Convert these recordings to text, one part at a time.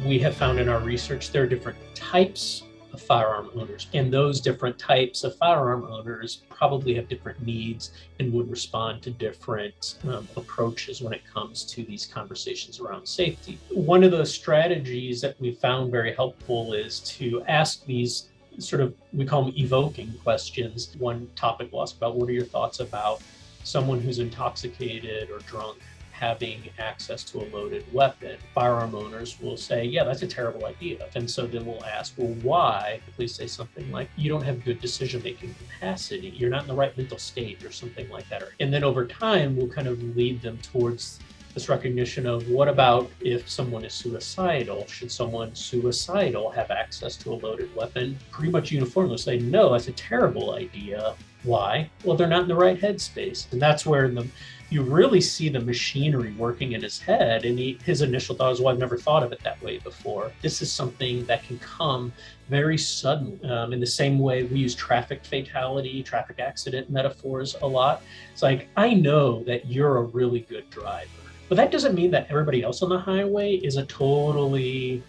We have found in our research there are different types of firearm owners, and those different types of firearm owners probably have different needs and would respond to different approaches when it comes to these conversations around safety. One of the strategies that we found very helpful is to ask these we call them evoking questions. One topic we'll ask about, what are your thoughts about someone who's intoxicated or drunk having access to a loaded weapon? Firearm owners will say, yeah, that's a terrible idea. And so then we'll ask, well, why? Please say something like, you don't have good decision-making capacity. You're not in the right mental state or something like that. And then over time, we'll kind of lead them towards this recognition of, what about if someone is suicidal? Should someone suicidal have access to a loaded weapon? Pretty much uniformly say, no, that's a terrible idea. Why? Well, they're not in the right headspace. And that's where you really see the machinery working in his head. And his initial thought was, well, I've never thought of it that way before. This is something that can come very suddenly. In the same way we use traffic fatality, traffic accident metaphors a lot. It's like, I know that you're a really good driver, but that doesn't mean that everybody else on the highway is a totally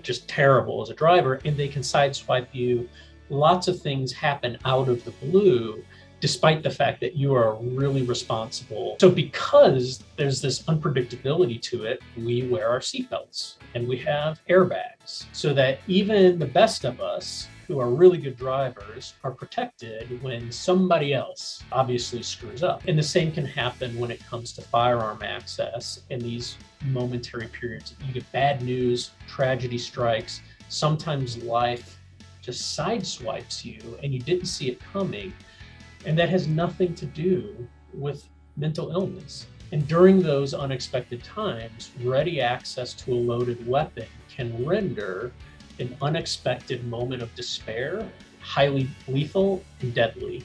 just terrible as a driver, and they can sideswipe you. Lots of things happen out of the blue, despite the fact that you are really responsible. So because there's this unpredictability to it, we wear our seatbelts and we have airbags so that even the best of us who are really good drivers are protected when somebody else obviously screws up. And the same can happen when it comes to firearm access in these momentary periods. You get bad news, tragedy strikes, sometimes life just sideswipes you and you didn't see it coming. And that has nothing to do with mental illness. And during those unexpected times, ready access to a loaded weapon can render an unexpected moment of despair highly lethal and deadly.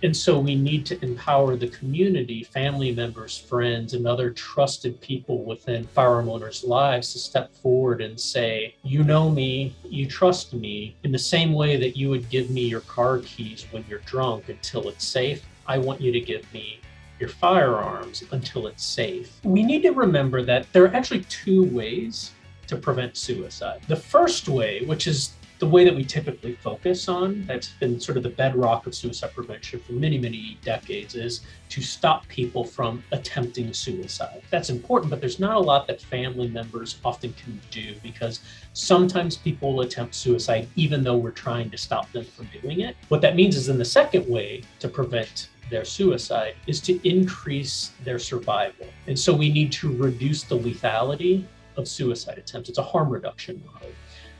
And so we need to empower the community, family members, friends, and other trusted people within firearm owners' lives to step forward and say, you know me, you trust me, in the same way that you would give me your car keys when you're drunk until it's safe. I want you to give me your firearms until it's safe. We need to remember that there are actually two ways to prevent suicide. The first way, which is the way that we typically focus on, that's been sort of the bedrock of suicide prevention for many, many decades, is to stop people from attempting suicide. That's important, but there's not a lot that family members often can do, because sometimes people will attempt suicide even though we're trying to stop them from doing it. What that means is, in the second way to prevent their suicide is to increase their survival. And so we need to reduce the lethality of suicide attempts. It's a harm reduction model.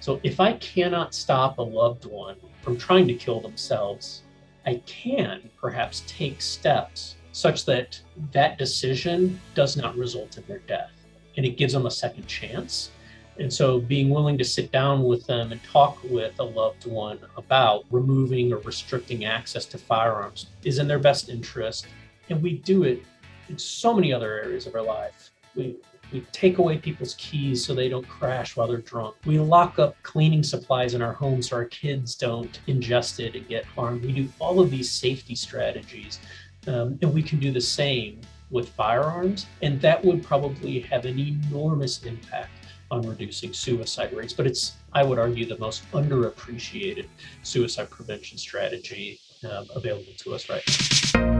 So if I cannot stop a loved one from trying to kill themselves, I can perhaps take steps such that that decision does not result in their death, and it gives them a second chance. And so being willing to sit down with them and talk with a loved one about removing or restricting access to firearms is in their best interest. And we do it in so many other areas of our life. We take away people's keys so they don't crash while they're drunk. We lock up cleaning supplies in our homes so our kids don't ingest it and get harmed. We do all of these safety strategies, and we can do the same with firearms, and that would probably have an enormous impact on reducing suicide rates. But it's, I would argue, the most underappreciated suicide prevention strategy available to us right now.